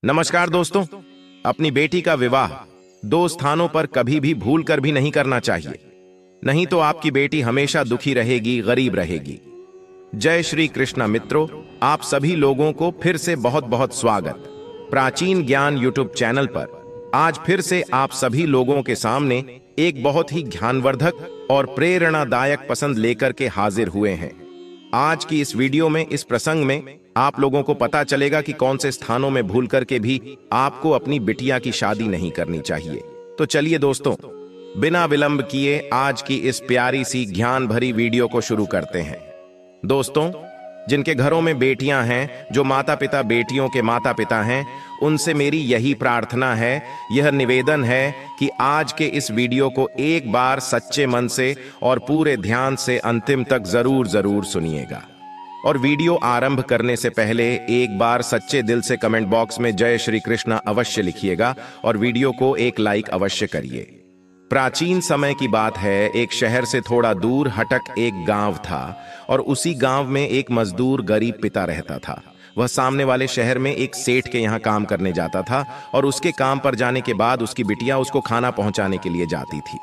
नमस्कार दोस्तों। अपनी बेटी का विवाह दो स्थानों पर कभी भी भूल कर भी नहीं करना चाहिए, नहीं तो आपकी बेटी हमेशा दुखी रहेगी, गरीब रहेगी। जय श्री कृष्णा मित्रों, आप सभी लोगों को फिर से बहुत बहुत स्वागत प्राचीन ज्ञान यूट्यूब चैनल पर। आज फिर से आप सभी लोगों के सामने एक बहुत ही ज्ञानवर्धक और प्रेरणादायक पसंद लेकर के हाजिर हुए हैं। आज की इस वीडियो में, इस प्रसंग में आप लोगों को पता चलेगा कि कौन से स्थानों में भूल करके भी आपको अपनी बिटिया की शादी नहीं करनी चाहिए। तो चलिए दोस्तों, बिना विलंब किए आज की इस प्यारी सी ज्ञान भरी वीडियो को शुरू करते हैं। दोस्तों, जिनके घरों में बेटियां हैं, जो माता पिता बेटियों के माता पिता हैं, उनसे मेरी यही प्रार्थना है, यह निवेदन है कि आज के इस वीडियो को एक बार सच्चे मन से और पूरे ध्यान से अंतिम तक जरूर सुनिएगा। और वीडियो आरंभ करने से पहले एक बार सच्चे दिल से कमेंट बॉक्स में जय श्री कृष्णा अवश्य लिखिएगा और वीडियो को एक लाइक अवश्य करिए। प्राचीन समय की बात है, एक शहर से थोड़ा दूर हटक एक गांव था और उसी गांव में एक मजदूर गरीब पिता रहता था। वह सामने वाले शहर में एक सेठ के यहाँ काम करने जाता था और उसके काम पर जाने के बाद उसकी बिटिया उसको खाना पहुंचाने के लिए जाती थी।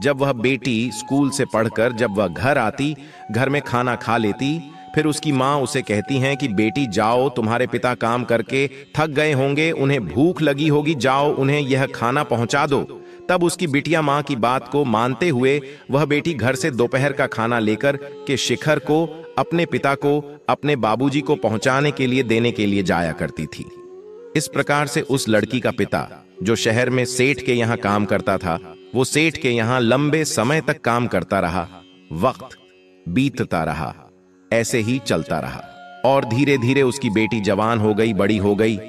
जब वह बेटी स्कूल से पढ़कर जब वह घर आती, घर में खाना खा लेती, फिर उसकी माँ उसे कहती हैं कि बेटी जाओ, तुम्हारे पिता काम करके थक गए होंगे, उन्हें भूख लगी होगी, जाओ उन्हें यह खाना पहुंचा दो। तब उसकी बिटिया माँ की बात को मानते हुए वह बेटी घर से दोपहर का खाना लेकर के शिखर को अपने पिता को, अपने बाबूजी को पहुंचाने के लिए देने के लिए जाया करती थी। इस प्रकार से उस लड़की का पिता, जो शहर में सेठ के यहाँ काम करता था, वो सेठ के यहाँ लंबे समय तक काम करता रहा। वक्त बीतता रहा, ऐसे ही चलता रहा और धीरे धीरे उसकी बेटी जवान हो गई, बड़ी हो गई।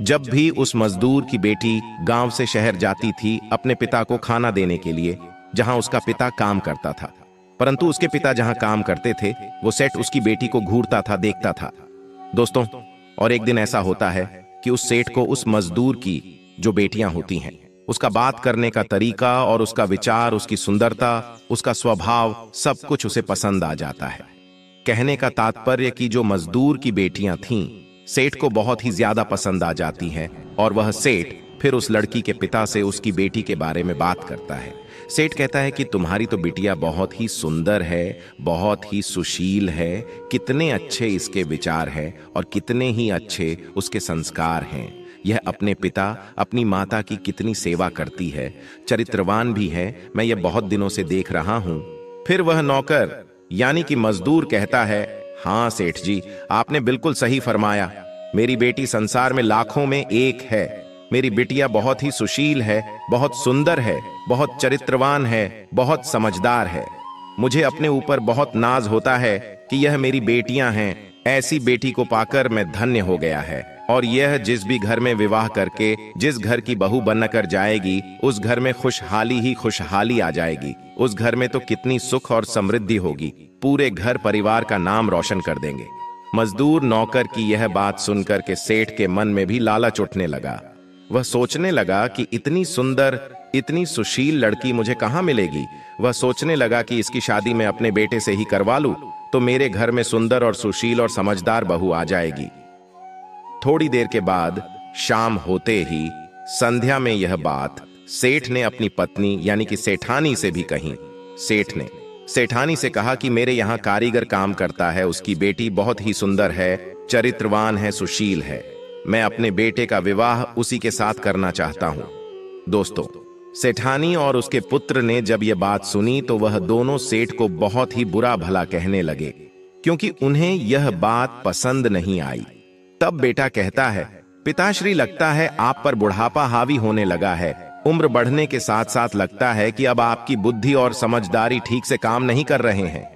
जब भी उस मजदूर की बेटी गांव से शहर जाती थी अपने पिता को खाना देने के लिए, जहां उसका पिता काम करता था, परंतु उसके पिता जहां काम करते थे वो सेठ उसकी बेटी को घूरता था, देखता था। दोस्तों, और एक दिन ऐसा होता है कि उस सेठ को उस मजदूर की जो बेटियां होती हैं, उसका बात करने का तरीका और उसका विचार, उसकी सुंदरता, उसका स्वभाव, सब कुछ उसे पसंद आ जाता है। कहने का तात्पर्य कि जो मजदूर की बेटियां थीं, सेठ को बहुत ही ज्यादा पसंद आ जाती हैं और वह सेठ फिर उस लड़की के पिता से उसकी बेटी के बारे में बात करता है। सेठ कहता है कि तुम्हारी तो बिटिया बहुत ही सुंदर है, बहुत ही सुशील है, कितने अच्छे इसके विचार हैं और कितने ही अच्छे उसके संस्कार हैं। यह अपने पिता, अपनी माता की कितनी सेवा करती है, चरित्रवान भी है, मैं ये बहुत दिनों से देख रहा हूं। फिर वह नौकर यानी कि मजदूर कहता है, हाँ सेठ जी, आपने बिल्कुल सही फरमाया। मेरी बेटी संसार में लाखों में एक है। मेरी बिटिया बहुत ही सुशील है, बहुत सुंदर है, बहुत चरित्रवान है, बहुत समझदार है। मुझे अपने ऊपर बहुत नाज होता है कि यह मेरी बेटियां हैं। ऐसी बेटी को पाकर मैं धन्य हो गया है और यह जिस भी घर में विवाह करके जिस घर की बहू बनकर जाएगी, उस घर में खुशहाली ही खुशहाली आ जाएगी। उस घर में तो कितनी सुख और समृद्धि होगी, पूरे घर परिवार का नाम रोशन कर देंगे। मजदूर नौकर की यह बात सुनकर के सेठ के मन में भी लालच उठने लगा। वह सोचने लगा कि इतनी सुंदर, इतनी सुशील लड़की मुझे कहां मिलेगी। वह सोचने लगा कि इसकी शादी मैं अपने बेटे से ही करवा लूं तो मेरे घर में सुंदर और सुशील और समझदार बहू आ जाएगी। थोड़ी देर के बाद शाम होते ही संध्या में यह बात सेठ ने अपनी पत्नी यानी कि सेठानी से भी कही। सेठ ने सेठानी से कहा कि मेरे यहाँ कारीगर काम करता है, उसकी बेटी बहुत ही सुंदर है, चरित्रवान है, सुशील है। मैं अपने बेटे का विवाह उसी के साथ करना चाहता हूं। दोस्तों, सेठानी और उसके पुत्र ने जब यह बात सुनी तो वह दोनों सेठ को बहुत ही बुरा भला कहने लगे, क्योंकि उन्हें यह बात पसंद नहीं आई। तब बेटा कहता है, पिताश्री, लगता है आप पर बुढ़ापा हावी होने लगा है। उम्र बढ़ने के साथ साथ लगता है कि अब आपकी बुद्धि और समझदारी ठीक से काम नहीं कर रहे हैं।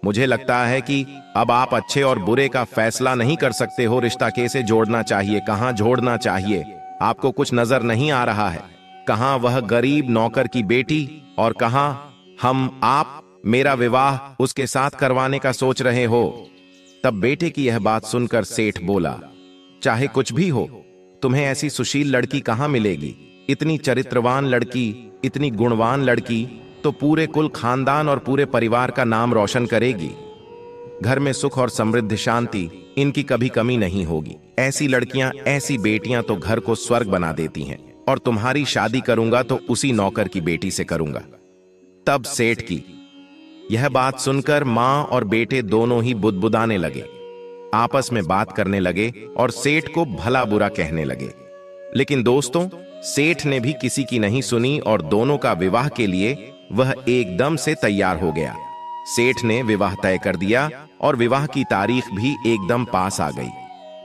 मुझे लगता है कि अब आप अच्छे और बुरे का फैसला नहीं कर सकते हो। रिश्ता कैसे जोड़ना चाहिए, कहां जोड़ना चाहिए, आपको कुछ नजर नहीं आ रहा है। कहां वह गरीब नौकर की बेटी और कहां आप मेरा विवाह उसके साथ करवाने का सोच रहे हो। तब बेटे की यह बात सुनकर सेठ बोला, चाहे कुछ भी हो, तुम्हें ऐसी सुशील लड़की कहां मिलेगी। इतनी चरित्रवान लड़की, इतनी गुणवान लड़की तो पूरे कुल खानदान और पूरे परिवार का नाम रोशन करेगी। घर में सुख और समृद्धि शांति इनकी कभी कमी नहीं होगी। ऐसी लड़कियां, ऐसी बेटियां तो घर को स्वर्ग बना देती हैं। और तुम्हारी शादी करूंगा तो उसी नौकर की बेटी से करूंगा। तब सेठ की यह बात सुनकर मां और बेटे दोनों ही बुदबुदाने लगे, आपस में बात करने लगे और सेठ को भला बुरा कहने लगे। लेकिन दोस्तों, सेठ ने भी किसी की नहीं सुनी और दोनों का विवाह के लिए वह एकदम से तैयार हो गया। सेठ ने विवाह तय कर दिया और विवाह की तारीख भी एकदम पास आ गई।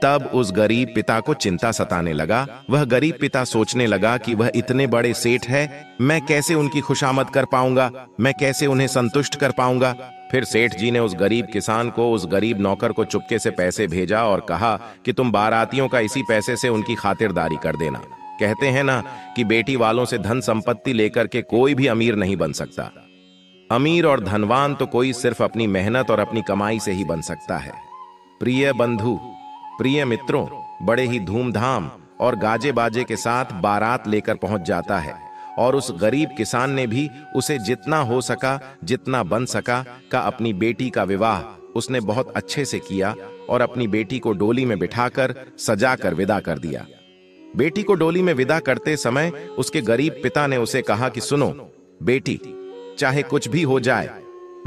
तब उस गरीब पिता को चिंता सताने लगा। वह गरीब पिता सोचने लगा कि वह इतने बड़े सेठ है, मैं कैसे उनकी खुशामद कर पाऊंगा, मैं कैसे उन्हें संतुष्ट कर पाऊंगा। फिर सेठ जी ने उस गरीब किसान को, उस गरीब नौकर को चुपके से पैसे भेजा और कहा कि तुम बारातियों का इसी पैसे से उनकी खातिरदारी कर देना। कहते हैं ना कि बेटी वालों से धन संपत्ति लेकर के कोई भी अमीर नहीं बन सकता। अमीर और धनवान तो कोई सिर्फ अपनी मेहनत और अपनी कमाई से ही बन सकता है। प्रिय बंधु, प्रिय मित्रों, बड़े ही धूमधाम और गाजे बाजे के साथ बारात लेकर पहुंच जाता है और उस गरीब किसान ने भी उसे जितना हो सका, जितना बन सका का अपनी बेटी का विवाह उसने बहुत अच्छे से किया और अपनी बेटी को डोली में बिठाकर सजाकर विदा कर दिया। बेटी को डोली में विदा करते समय उसके गरीब पिता ने उसे कहा कि सुनो बेटी, चाहे कुछ भी हो जाए,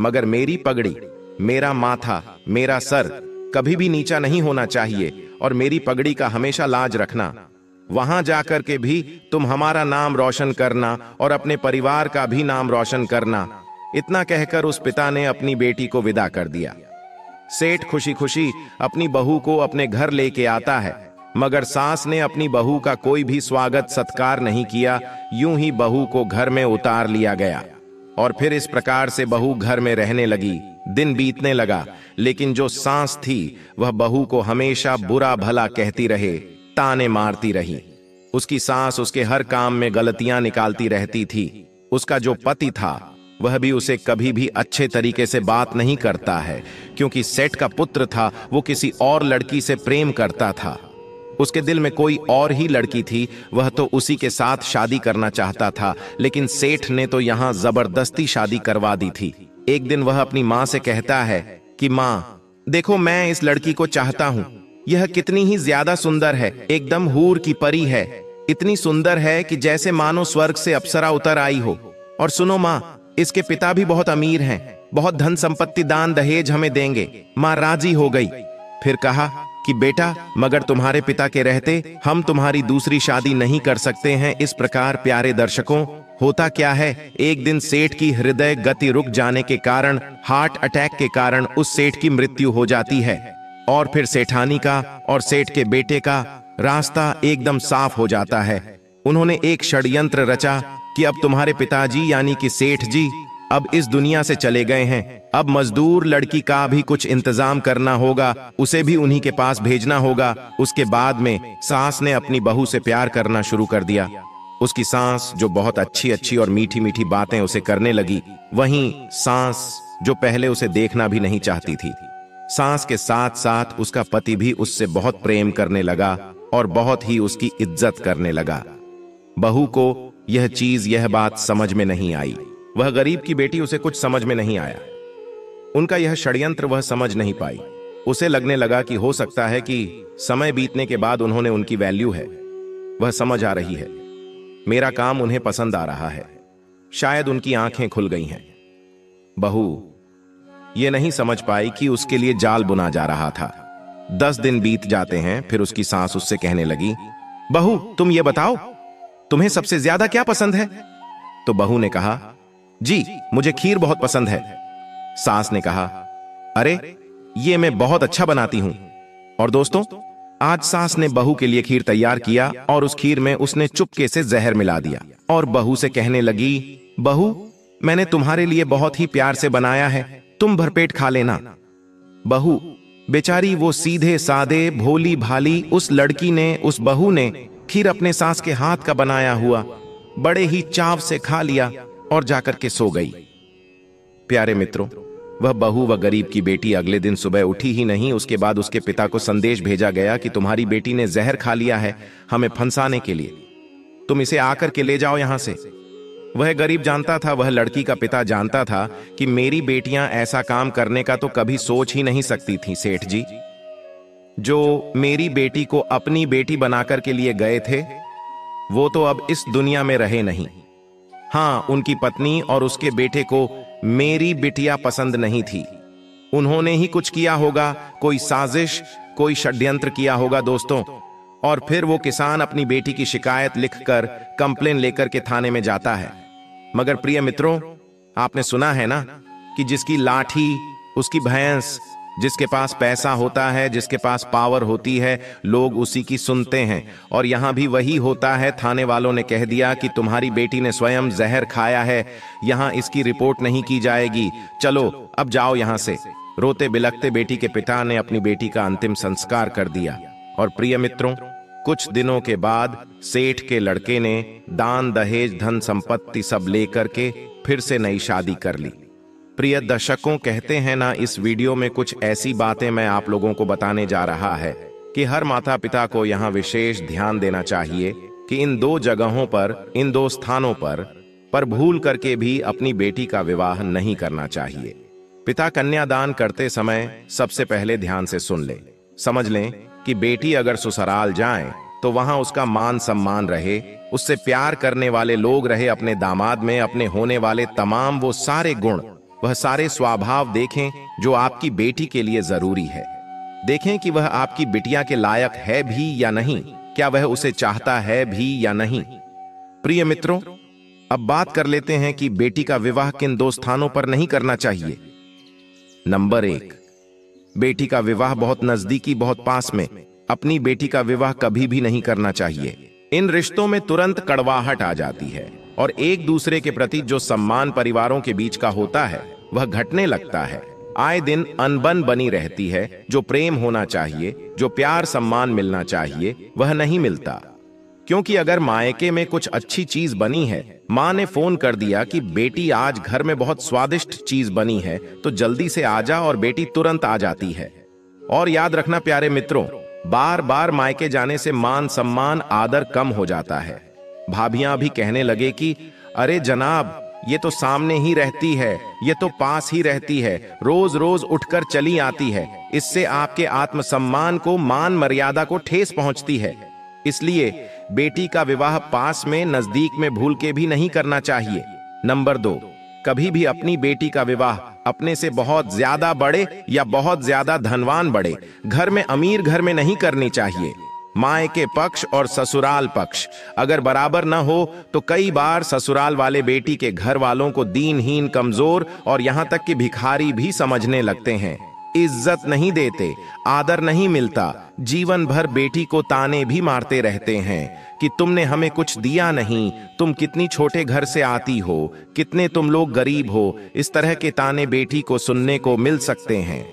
मगर मेरी पगड़ी, मेरा माथा, मेरा सर कभी भी नीचा नहीं होना चाहिए और मेरी पगड़ी का हमेशा लाज रखना। वहां जाकर के भी तुम हमारा नाम रोशन करना और अपने परिवार का भी नाम रोशन करना। इतना कहकर उस पिता ने अपनी बेटी को विदा कर दिया। सेठ खुशी खुशी अपनी बहू को अपने घर लेके आता है, मगर सास ने अपनी बहू का कोई भी स्वागत सत्कार नहीं किया। यूं ही बहू को घर में उतार लिया गया और फिर इस प्रकार से बहू घर में रहने लगी। दिन बीतने लगा, लेकिन जो सास थी वह बहू को हमेशा बुरा भला कहती रहे, ताने मारती रही। उसकी सास उसके हर काम में गलतियां निकालती रहती थी। उसका जो पति था वह भी उसे कभी भी अच्छे तरीके से बात नहीं करता है, क्योंकि सेठ का पुत्र था, वो किसी और लड़की से प्रेम करता था। उसके दिल में कोई और ही लड़की थी, वह तो उसी के साथ शादी करना चाहता था, लेकिन सेठ ने तो यहां जबरदस्ती शादी करवा दी थी। एक दिन वह अपनी मां से कहता है कि मां, देखो मैं इस लड़की को चाहता हूं, यह कितनी ही ज्यादा सुंदर है, एकदम हूर की परी है, इतनी सुंदर है कि जैसे मानो स्वर्ग से अप्सरा उतर आई हो। और सुनो मां, इसके पिता भी बहुत अमीर हैं, बहुत धन संपत्ति दान दहेज हमें देंगे। मां राजी हो गई। फिर कहा कि बेटा, मगर तुम्हारे पिता के रहते हम तुम्हारी दूसरी शादी नहीं कर सकते हैं। इस प्रकार प्यारे दर्शकों, होता क्या है, एक दिन सेठ की हृदय गति रुक जाने के कारण, हार्ट अटैक के कारण उस सेठ की मृत्यु हो जाती है और फिर सेठानी का और सेठ के बेटे का रास्ता एकदम साफ हो जाता है। उन्होंने एक षड्यंत्र रचा कि अब तुम्हारे पिताजी यानी कि सेठ जी अब इस दुनिया से चले गए हैं, अब मजदूर लड़की का भी कुछ इंतजाम करना होगा, उसे भी उन्हीं के पास भेजना होगा। उसके बाद में सास ने अपनी बहू से प्यार करना शुरू कर दिया। उसकी सास जो बहुत अच्छी अच्छी और मीठी मीठी बातें उसे करने लगी, वहीं सास जो पहले उसे देखना भी नहीं चाहती थी। सास के साथ साथ उसका पति भी उससे बहुत प्रेम करने लगा और बहुत ही उसकी इज्जत करने लगा। बहू को यह बात समझ में नहीं आई। वह गरीब की बेटी, उसे कुछ समझ में नहीं आया। उनका यह षड्यंत्र वह समझ नहीं पाई। उसे लगने लगा कि हो सकता है कि समय बीतने के बाद उन्होंने उनकी वैल्यू है, वह समझ आ रही है, मेरा काम उन्हें पसंद आ रहा है, शायद उनकी आंखें खुल गई हैं। बहू ये नहीं समझ पाई कि उसके लिए जाल बुना जा रहा था। 10 दिन बीत जाते हैं, फिर उसकी सास उससे कहने लगी, बहू तुम ये बताओ, तुम्हें सबसे ज्यादा क्या पसंद है? तो बहू ने कहा, जी मुझे खीर बहुत पसंद है। सास ने कहा, अरे ये मैं बहुत अच्छा बनाती हूं। और दोस्तों, आज सास ने बहू के लिए खीर तैयार किया और उस खीर में उसने चुपके से जहर मिला दिया और बहू से कहने लगी, बहू मैंने तुम्हारे लिए बहुत ही प्यार से बनाया है, तुम भरपेट खा लेना। बहू बेचारी, वो सीधे सादे भोली भाली उस लड़की ने, उस बहू ने खीर अपने सास के हाथ का बनाया हुआ बड़े ही चाव से खा लिया और जाकर के सो गई। प्यारे मित्रों, वह बहू व गरीब की बेटी अगले दिन सुबह उठी ही नहीं। उसके बाद उसके पिता को संदेश भेजा गया कि तुम्हारी बेटी ने जहर खा लिया है हमें फंसाने के लिए, तुम इसे आकर के ले जाओ यहां से। वह गरीब जानता था, वह लड़की का पिता जानता था कि मेरी बेटियां ऐसा काम करने का तो कभी सोच ही नहीं सकती थी। सेठ जी जो मेरी बेटी को अपनी बेटी बनाकर के लिए गए थे, वो तो अब इस दुनिया में रहे नहीं। हां, उनकी पत्नी और उसके बेटे को मेरी बिटिया पसंद नहीं थी। उन्होंने ही कुछ किया होगा, कोई साजिश, कोई षड्यंत्र किया होगा दोस्तों। और फिर वो किसान अपनी बेटी की शिकायत लिखकर, कंप्लेन लेकर के थाने में जाता है। मगर प्रिय मित्रों, आपने सुना है ना कि जिसकी लाठी उसकी भैंस, जिसके पास पैसा होता है, जिसके पास पावर होती है, लोग उसी की सुनते हैं। और यहां भी वही होता है। थाने वालों ने कह दिया कि तुम्हारी बेटी ने स्वयं जहर खाया है, यहां इसकी रिपोर्ट नहीं की जाएगी, चलो अब जाओ यहां से। रोते बिलखते बेटी के पिता ने अपनी बेटी का अंतिम संस्कार कर दिया। और प्रिय मित्रों, कुछ दिनों के बाद सेठ के लड़के ने दान दहेज धन संपत्ति सब लेकर के फिर से नई शादी कर ली। प्रिय दर्शकों, कहते हैं ना, इस वीडियो में कुछ ऐसी बातें मैं आप लोगों को बताने जा रहा है कि हर माता पिता को यहाँ विशेष ध्यान देना चाहिए कि इन दो जगहों पर, इन दो स्थानों पर भूल करके भी अपनी बेटी का विवाह नहीं करना चाहिए। पिता कन्यादान करते समय सबसे पहले ध्यान से सुन ले, समझ लें कि बेटी अगर ससुराल जाए तो वहां उसका मान सम्मान रहे, उससे प्यार करने वाले लोग रहे, अपने दामाद में अपने होने वाले तमाम वो सारे गुण, वह सारे स्वभाव देखें जो आपकी बेटी के लिए जरूरी है। देखें कि वह आपकी बिटिया के लायक है भी या नहीं, क्या वह उसे चाहता है भी या नहीं। प्रिय मित्रों, अब बात कर लेते हैं कि बेटी का विवाह किन दो स्थानों पर नहीं करना चाहिए। नंबर 1, बेटी का विवाह बहुत नजदीकी, बहुत पास में अपनी बेटी का विवाह कभी भी नहीं करना चाहिए। इन रिश्तों में तुरंत कड़वाहट आ जाती है और एक दूसरे के प्रति जो सम्मान परिवारों के बीच का होता है वह घटने लगता है। आए दिन अनबन बनी रहती है। जो प्रेम होना चाहिए, जो प्यार सम्मान मिलना चाहिए, वह नहीं मिलता। क्योंकि अगर मायके में कुछ अच्छी चीज बनी है, माँ ने फोन कर दिया कि बेटी आज घर में बहुत स्वादिष्ट चीज बनी है, तो जल्दी से आ जा, और बेटी तुरंत आ जाती है। और याद रखना प्यारे मित्रों, बार बार मायके जाने से मान सम्मान आदर कम हो जाता है। भाभियां भी कहने लगे कि अरे जनाब, ये तो सामने ही रहती है, ये तो पास ही रहती है, रोज रोज उठकर चली आती है, इससे आपके आत्मसम्मान को, मान मर्यादा को ठेस पहुंचती है। इसलिए बेटी का विवाह पास में, नजदीक में भूल के भी नहीं करना चाहिए। नंबर 2, कभी भी अपनी बेटी का विवाह अपने से बहुत ज्यादा बड़े या बहुत ज्यादा धनवान बड़े घर में, अमीर घर में नहीं करनी चाहिए। मायके पक्ष और ससुराल पक्ष अगर बराबर न हो तो कई बार ससुराल वाले बेटी के घर वालों को दीनहीन, कमजोर और यहां तक कि भिखारी भी समझने लगते हैं। इज्जत नहीं देते, आदर नहीं मिलता, जीवन भर बेटी को ताने भी मारते रहते हैं कि तुमने हमें कुछ दिया नहीं, तुम कितनी छोटे घर से आती हो, कितने तुम लोग गरीब हो। इस तरह के ताने बेटी को सुनने को मिल सकते हैं।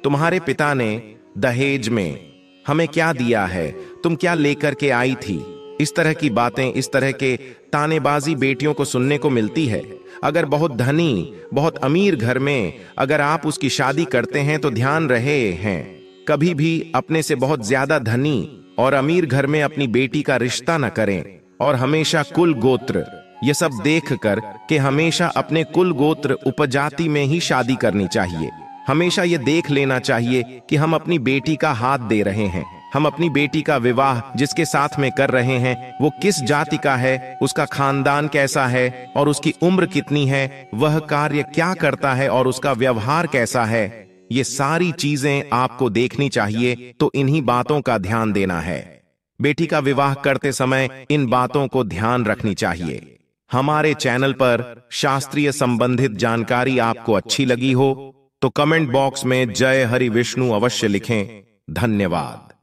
तुम्हारे पिता ने दहेज में हमें क्या दिया है, तुम क्या लेकर के आई थी। इस तरह की बातें, इस तरह के तानेबाजी बेटियों को सुनने को मिलती है। अगर बहुत धनी, बहुत अमीर घर में अगर आप उसकी शादी करते हैं तो ध्यान रहे हैं, कभी भी अपने से बहुत ज्यादा धनी और अमीर घर में अपनी बेटी का रिश्ता न करें। और हमेशा कुल गोत्र ये सब देखकर कि हमेशा अपने कुल गोत्र उपजाति में ही शादी करनी चाहिए। हमेशा ये देख लेना चाहिए कि हम अपनी बेटी का हाथ दे रहे हैं, हम अपनी बेटी का विवाह जिसके साथ में कर रहे हैं वो किस जाति का है, उसका खानदान कैसा है और उसकी उम्र कितनी है, वह कार्य क्या करता है और उसका व्यवहार कैसा है, ये सारी चीजें आपको देखनी चाहिए। तो इन्हीं बातों का ध्यान देना है। बेटी का विवाह करते समय इन बातों को ध्यान रखनी चाहिए। हमारे चैनल पर शास्त्रीय संबंधित जानकारी आपको अच्छी लगी हो तो कमेंट बॉक्स में जय हरि विष्णु अवश्य लिखें। धन्यवाद।